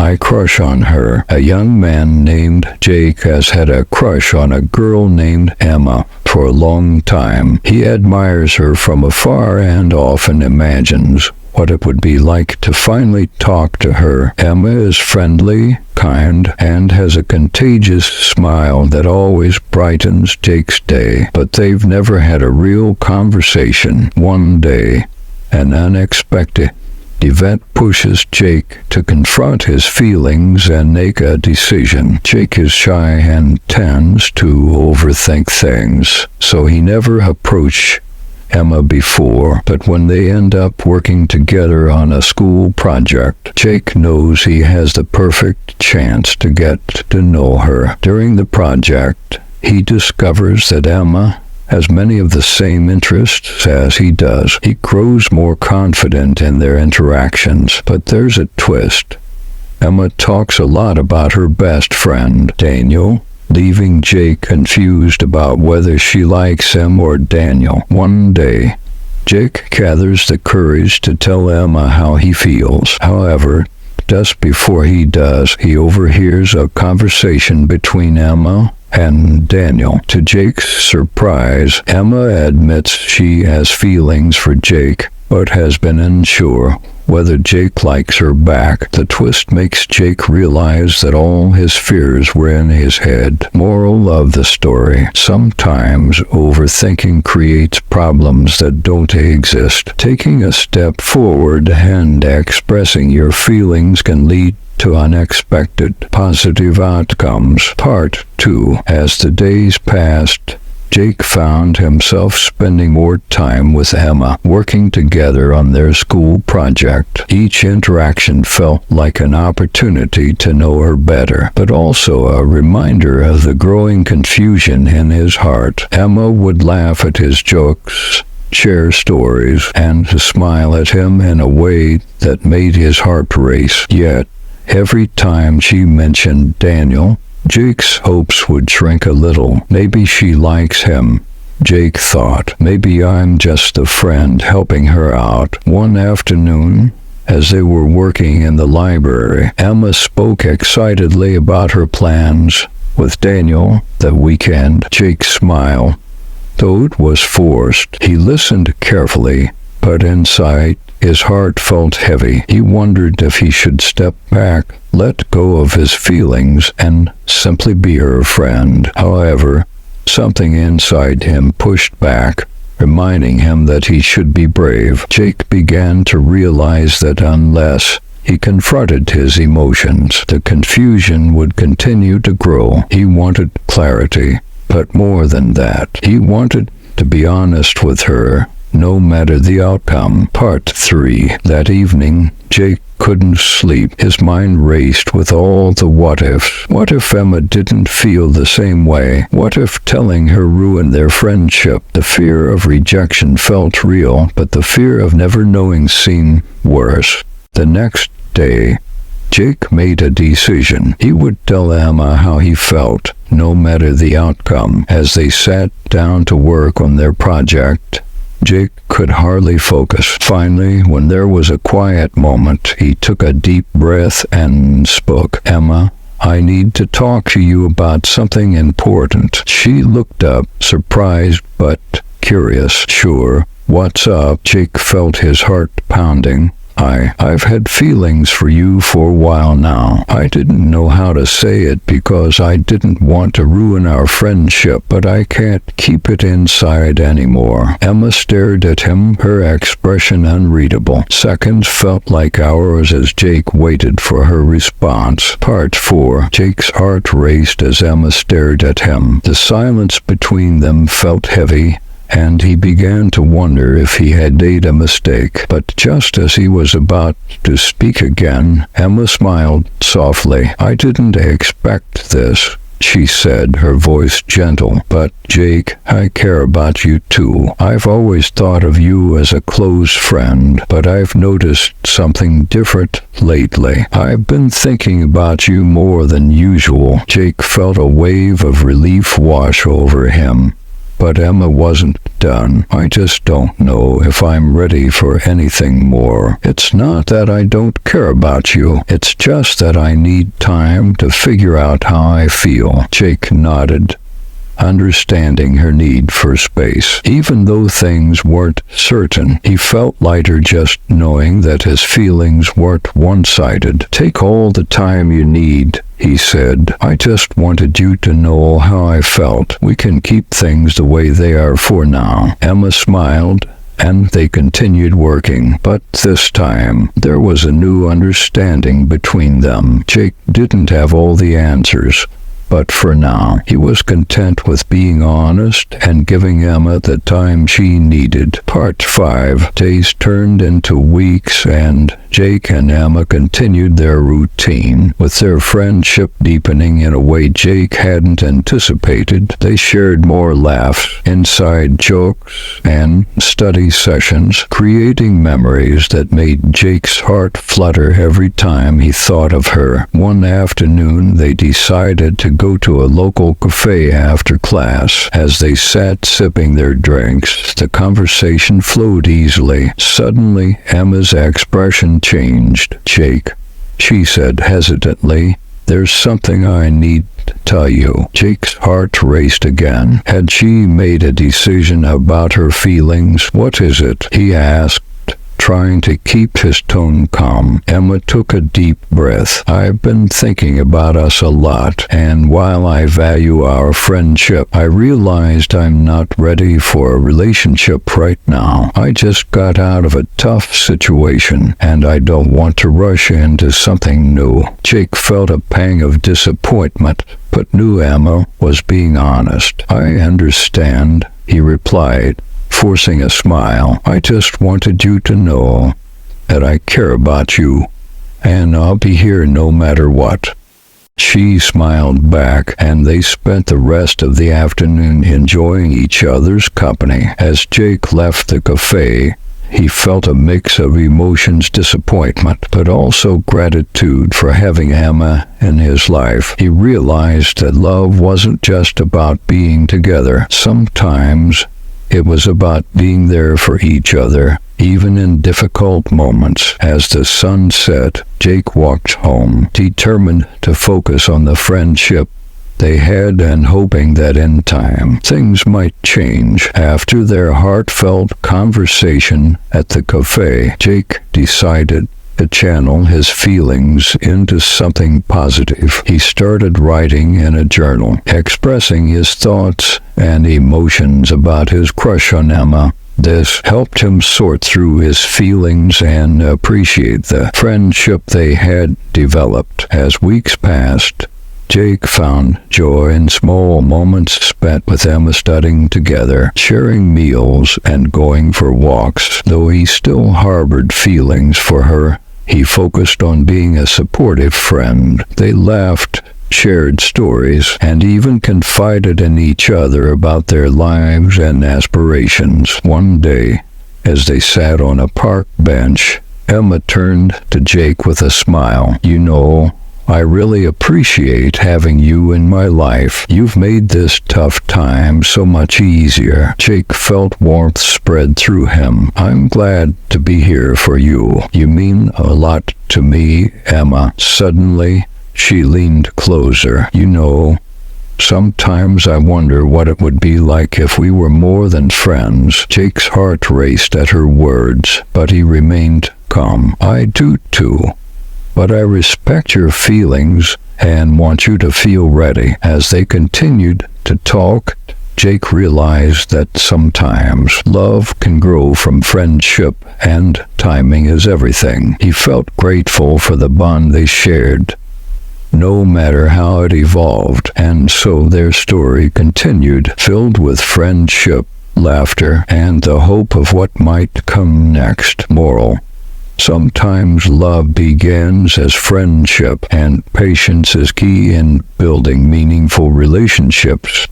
I crush on her. A young man named Jake has had a crush on a girl named Emma for a long time. He admires her from afar and often imagines what it would be like to finally talk to her. Emma is friendly, kind, and has a contagious smile that always brightens Jake's day. But they've never had a real conversation. One day, an unexpected event pushes Jake to confront his feelings and make a decision. Jake is shy and tends to overthink things, so he never approached Emma before, but when they end up working together on a school project, Jake knows he has the perfect chance to get to know her. During the project, he discovers that Emma has many of the same interests as he does. He grows more confident in their interactions, but there's a twist. Emma talks a lot about her best friend, Daniel, leaving Jake confused about whether she likes him or Daniel. One day, Jake gathers the courage to tell Emma how he feels. However, just before he does, he overhears a conversation between Emma and Daniel. To Jake's surprise, Emma admits she has feelings for Jake, but has been unsure whether Jake likes her back. The twist makes Jake realize that all his fears were in his head. Moral of the story: sometimes overthinking creates problems that don't exist. Taking a step forward and expressing your feelings can lead to unexpected positive outcomes. Part 2. As the days passed, Jake found himself spending more time with Emma, working together on their school project. Each interaction felt like an opportunity to know her better, but also a reminder of the growing confusion in his heart. Emma would laugh at his jokes, share stories, and smile at him in a way that made his heart race. Yet, every time she mentioned Daniel, Jake's hopes would shrink a little. Maybe she likes him, Jake thought. Maybe I'm just a friend helping her out. One afternoon, as they were working in the library, Emma spoke excitedly about her plans with Daniel that weekend. Jake smiled, though it was forced. He listened carefully, but inside, his heart felt heavy. He wondered if he should step back, let go of his feelings, and simply be her friend. However, something inside him pushed back, reminding him that he should be brave. Jake began to realize that unless he confronted his emotions, the confusion would continue to grow. He wanted clarity, but more than that, he wanted to be honest with her, no matter the outcome. Part 3. That evening, Jake couldn't sleep. His mind raced with all the what-ifs. What if Emma didn't feel the same way? What if telling her ruined their friendship? The fear of rejection felt real, but the fear of never knowing seemed worse. The next day, Jake made a decision. He would tell Emma how he felt, no matter the outcome. As they sat down to work on their project, Jake could hardly focus. Finally, when there was a quiet moment, he took a deep breath and spoke. "Emma, I need to talk to you about something important." She looked up, surprised but curious. "Sure, what's up?" Jake felt his heart pounding. I've had feelings for you for a while now. I didn't know how to say it because I didn't want to ruin our friendship, but I can't keep it inside anymore." Emma stared at him, her expression unreadable. Seconds felt like hours as Jake waited for her response. Part 4. Jake's heart raced as Emma stared at him. The silence between them felt heavy, and he began to wonder if he had made a mistake. But just as he was about to speak again, Emma smiled softly. "I didn't expect this," she said, her voice gentle. "But, Jake, I care about you too. I've always thought of you as a close friend, but I've noticed something different lately. I've been thinking about you more than usual." Jake felt a wave of relief wash over him. But Emma wasn't done. I just don't know if I'm ready for anything more. It's not that I don't care about you. It's just that I need time to figure out how I feel." Jake nodded, understanding her need for space. Even though things weren't certain, he felt lighter just knowing that his feelings weren't one-sided. "Take all the time you need," he said. "I just wanted you to know how I felt. We can keep things the way they are for now." Emma smiled, and they continued working. But this time, there was a new understanding between them. Jake didn't have all the answers, but for now, he was content with being honest and giving Emma the time she needed. Part 5. Days turned into weeks, and Jake and Emma continued their routine. With their friendship deepening in a way Jake hadn't anticipated, they shared more laughs, inside jokes, and study sessions, creating memories that made Jake's heart flutter every time he thought of her. One afternoon, they decided to go to a local cafe after class. As they sat sipping their drinks, the conversation flowed easily. Suddenly, Emma's expression changed. "Jake," she said hesitantly, "there's something I need to tell you." Jake's heart raced again. Had she made a decision about her feelings? "What is it?" he asked, trying to keep his tone calm. Emma took a deep breath. "I've been thinking about us a lot, and while I value our friendship, I realized I'm not ready for a relationship right now. I just got out of a tough situation, and I don't want to rush into something new." Jake felt a pang of disappointment, but knew Emma was being honest. "I understand," he replied, forcing a smile. "I just wanted you to know that I care about you, and I'll be here no matter what." She smiled back, and they spent the rest of the afternoon enjoying each other's company. As Jake left the cafe, he felt a mix of emotions, disappointment, but also gratitude for having Emma in his life. He realized that love wasn't just about being together. Sometimes it was about being there for each other, even in difficult moments. As the sun set, Jake walked home, determined to focus on the friendship they had and hoping that in time, things might change. After their heartfelt conversation at the cafe, Jake decided to channel his feelings into something positive. He started writing in a journal, expressing his thoughts and emotions about his crush on Emma. This helped him sort through his feelings and appreciate the friendship they had developed. As weeks passed, Jake found joy in small moments spent with Emma, studying together, sharing meals, and going for walks. Though he still harbored feelings for her, he focused on being a supportive friend. They laughed, shared stories, and even confided in each other about their lives and aspirations. One day, as they sat on a park bench, Emma turned to Jake with a smile. "You know, I really appreciate having you in my life. You've made this tough time so much easier." Jake felt warmth spread through him. "I'm glad to be here for you. You mean a lot to me, Emma." Suddenly, she leaned closer. "You know, sometimes I wonder what it would be like if we were more than friends." Jake's heart raced at her words, but he remained calm. "I do too. But I respect your feelings and want you to feel ready." As they continued to talk, Jake realized that sometimes love can grow from friendship, and timing is everything. He felt grateful for the bond they shared, no matter how it evolved, and so their story continued, filled with friendship, laughter, and the hope of what might come next. Moral: sometimes love begins as friendship, and patience is key in building meaningful relationships.